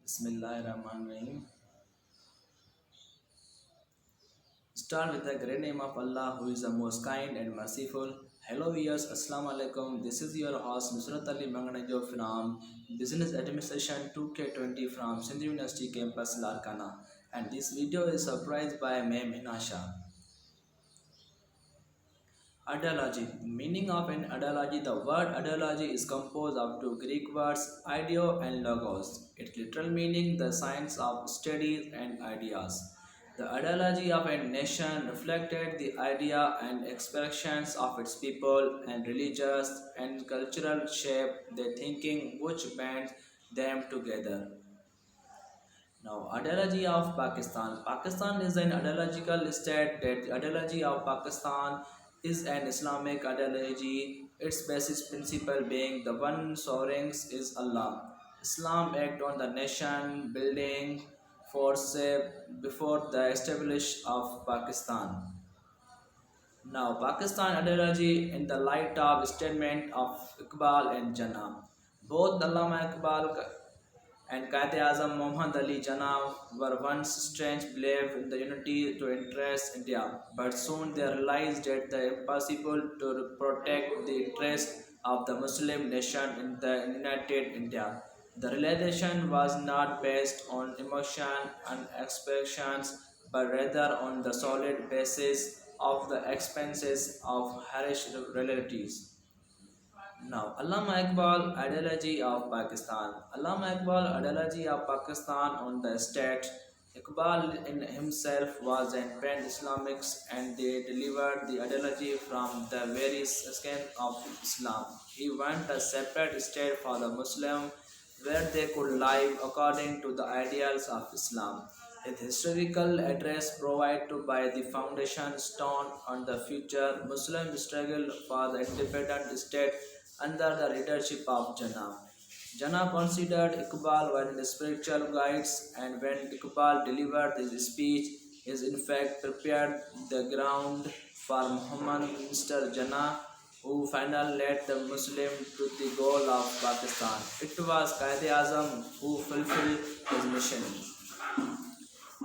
Bismillahirrahmanirrahim. Start with the great name of Allah, who is the most kind and merciful. Hello, viewers. Assalamu alaikum. This is your host, Nusrat Ali Manganajo from Business Administration 2K20 from Sindh University Campus, Larkana. And this video is surprised by Ma'am Hinasha. Ideology. Meaning of an ideology. The word ideology is composed of two Greek words, ideo and logos. Its literal meaning, the science of studies and ideas. The ideology of a nation reflected the idea and expressions of its people and religious and cultural shape their thinking which band them together. Now, ideology of Pakistan. Pakistan is an ideological state. That the ideology of Pakistan is an Islamic ideology. Its basis principle being the one sovereign is Allah. Islam act on the nation building force before the establishment of Pakistan. Now, Pakistan ideology in the light of statement of Iqbal and Jinnah. Both Allama Iqbal and Quaid-e-Azam Muhammad Ali Jinnah were once strange believed in the unity to interest India, but soon they realized that the impossible to protect the interest of the Muslim nation in the united India. The realization was not based on emotion and expectations, but rather on the solid basis of the expenses of Harish relatives. Now, Allama Iqbal ideology of Pakistan. Allama Iqbal ideology of Pakistan on the state. Iqbal in himself was an pan-Islamics and they delivered the ideology from the very skin of Islam. He wanted a separate state for the Muslim where they could live according to the ideals of Islam. His historical address provided to by the foundation stone on the future Muslim struggle for the independent state under the leadership of Jinnah. Jinnah considered Iqbal one of the spiritual guides, and when Iqbal delivered his speech, is in fact prepared the ground for Muhammad Minister Jinnah, who finally led the Muslim to the goal of Pakistan. It was Quaid-e-Azam who fulfilled his mission.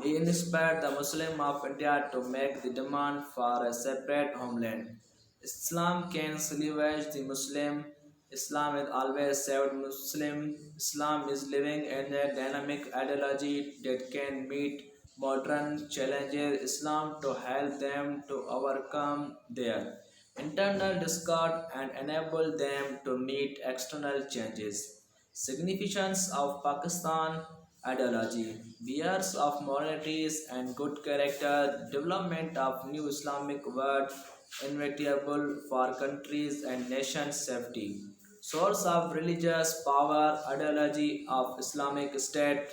He inspired the Muslim of India to make the demand for a separate homeland. Islam can salvage the Muslim. Islam has always saved Muslim. Islam is living in a dynamic ideology that can meet modern challenges. Islam to help them to overcome their internal discord and enable them to meet external changes. Significance of Pakistan ideology, years of moralities and good character, development of new Islamic world, inevitable for countries and nations' safety. Source of religious power, ideology of Islamic State.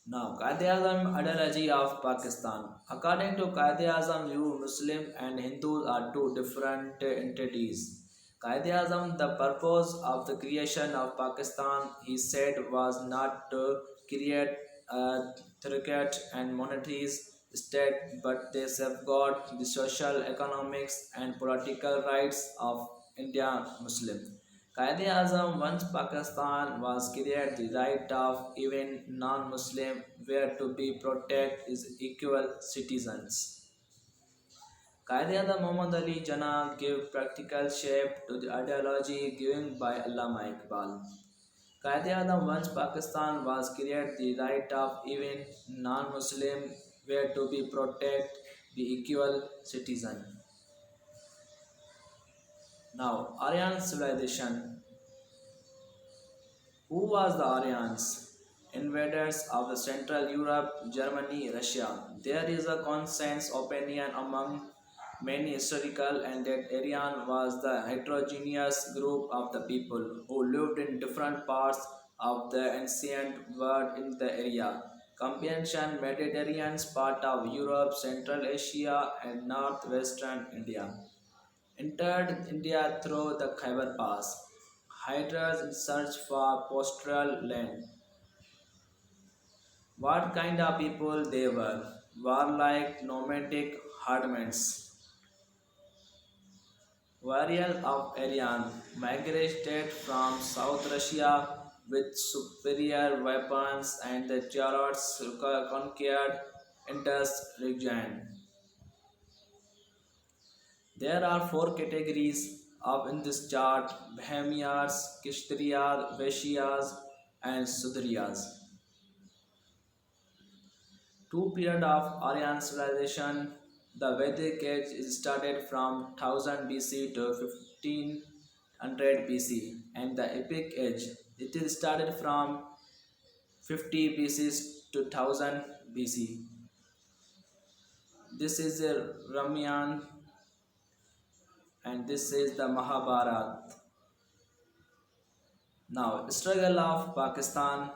Now, Quaid-e-Azam ideology of Pakistan. According to Quaid-e-Azam, you Muslim and Hindus are two different entities. Quaid-e-Azam, the purpose of the creation of Pakistan, he said, was not to create a theocratic and monarchist state, but they safeguard the social, economics, and political rights of India Muslim. Quaid-e-Azam once Pakistan was created the right of even non-Muslim were to be protected as equal citizens. Quaid-e-Azam Muhammad Ali Jinnah gave practical shape to the ideology given by Allama Iqbal. Quaid-e-Azam once Pakistan was created the right of even non-Muslim were to be protected the equal citizen. Now, Aryan civilization. Who was the Aryans? Invaders of the Central Europe, Germany, Russia. There is a consensus opinion among many historical and that Aryan was the heterogeneous group of the people who lived in different parts of the ancient world in the area. Comprehension Mediterranean part of Europe, Central Asia, and northwestern India. Entered India through the Khyber Pass. Hydras in search for pastoral land. What kind of people they were? Warlike, nomadic herdsmen. Warriors of Aryan migrated from South Russia, with superior weapons and the chariots conquered Indus region. There are four categories of in this chart: Bahamias, Kishtriyas, Vaishyas, and Sudriyas. Two period of Aryan civilization. The Vedic age is started from 1000 BC to 1500 BC, and the Epic age it is started from 50 BC to 1000 BC. This is the Ramayana, and this is the Mahabharata. Now, struggle of Pakistan.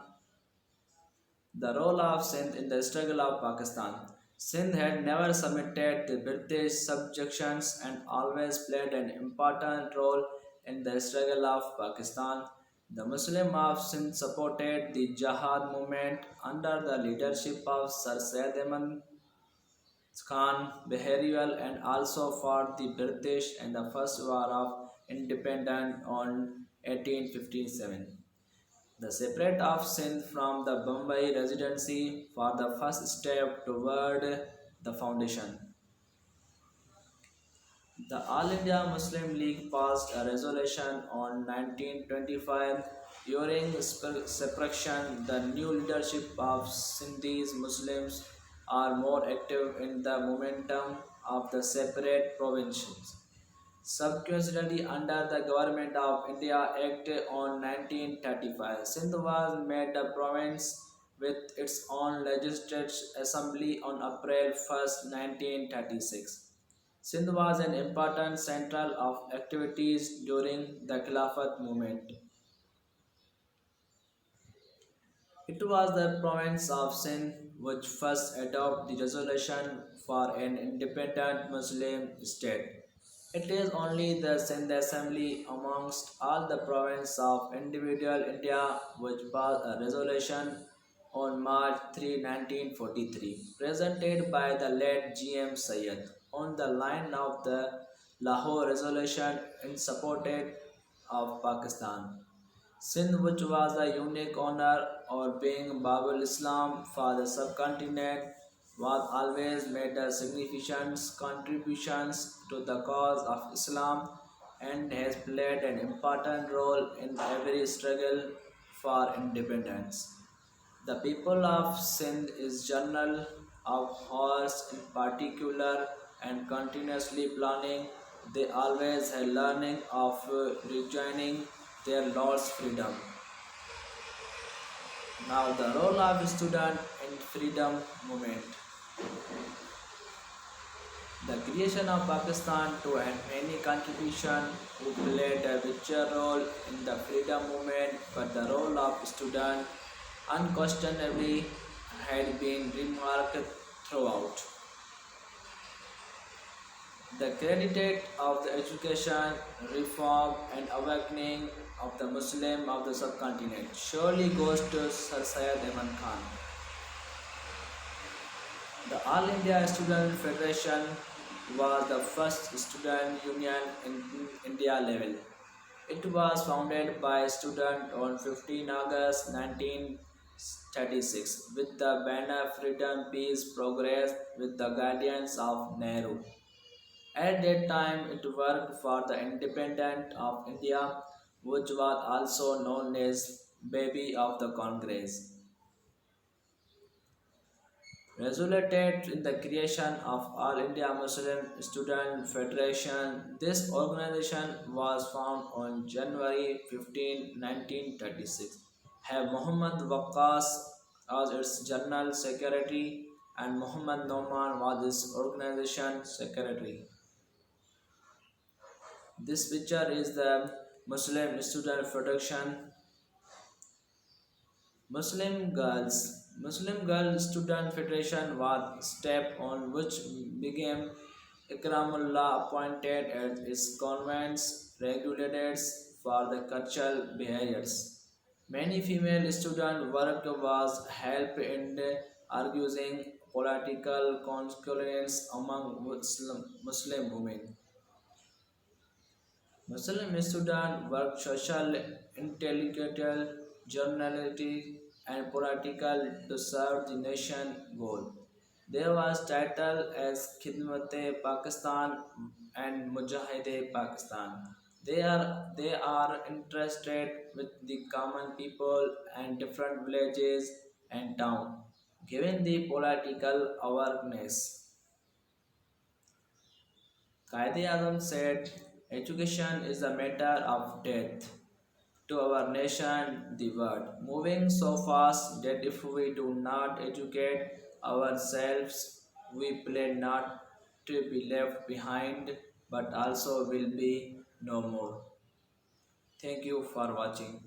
The role of Sindh in the struggle of Pakistan. Sindh had never submitted to British subjections and always played an important role in the struggle of Pakistan. The Muslim of Sindh supported the Jihad movement under the leadership of Sir Syed Ahmad Khan Behariwal and also fought the British in the First War of Independence on 1857. The separate of Sindh from the Bombay Residency for the first step toward the foundation. The All India Muslim League passed a resolution on 1925 during separation. The new leadership of Sindhis Muslims are more active in the momentum of the separate provinces. Subsequently, under the Government of India Act on 1935, Sindh was made a province with its own legislative assembly on April 1st, 1936. Sindh was an important central of activities during the Khilafat movement. It was the province of Sindh which first adopted the resolution for an independent Muslim state. It is only the Sindh Assembly amongst all the provinces of individual India which passed a resolution on March 3, 1943, presented by the late G.M. Syed on the line of the Lahore Resolution in support of Pakistan. Sindh, which was a unique honor or being Babul Islam for the subcontinent, was always made a significant contributions to the cause of Islam and has played an important role in every struggle for independence. The people of Sindh is journal of horse in particular and continuously planning. They always had learning of rejoining their Lord's freedom. Now the role of student in freedom movement. The creation of Pakistan to any contribution who played a major role in the freedom movement, but the role of student unquestionably had been remarked throughout. The credit of the education, reform, and awakening of the Muslim of the subcontinent surely goes to Sir Syed Ahmad Khan. The All India Student Federation was the first student union in India level. It was founded by students on 15 August 1936 with the banner Freedom, Peace, Progress with the guidance of Nehru. At that time, it worked for the independence of India, which was also known as Baby of the Congress. Resulted in the creation of All India Muslim Student Federation. This organization was formed on January 15, 1936. Have Muhammad Waqas as its General Secretary and Muhammad Noman was its organization secretary. This picture is the Muslim Student Federation. Muslim Girls Student Federation was step on which became Ikramullah appointed as its convents regulators for the cultural behaviors. Many female student work was help in arguing political concurrence among Muslim women. Muslim student work social intellectual. journality, and political to serve the nation goal. They was titled as Khidmat-e Pakistan and Mujahid-e Pakistan. They are interested with the common people and different villages and town. Given the political awareness, Qaid-e-Azam said, education is a matter of death to our nation, the world, moving so fast that if we do not educate ourselves, we plan not to be left behind, but also will be no more. Thank you for watching.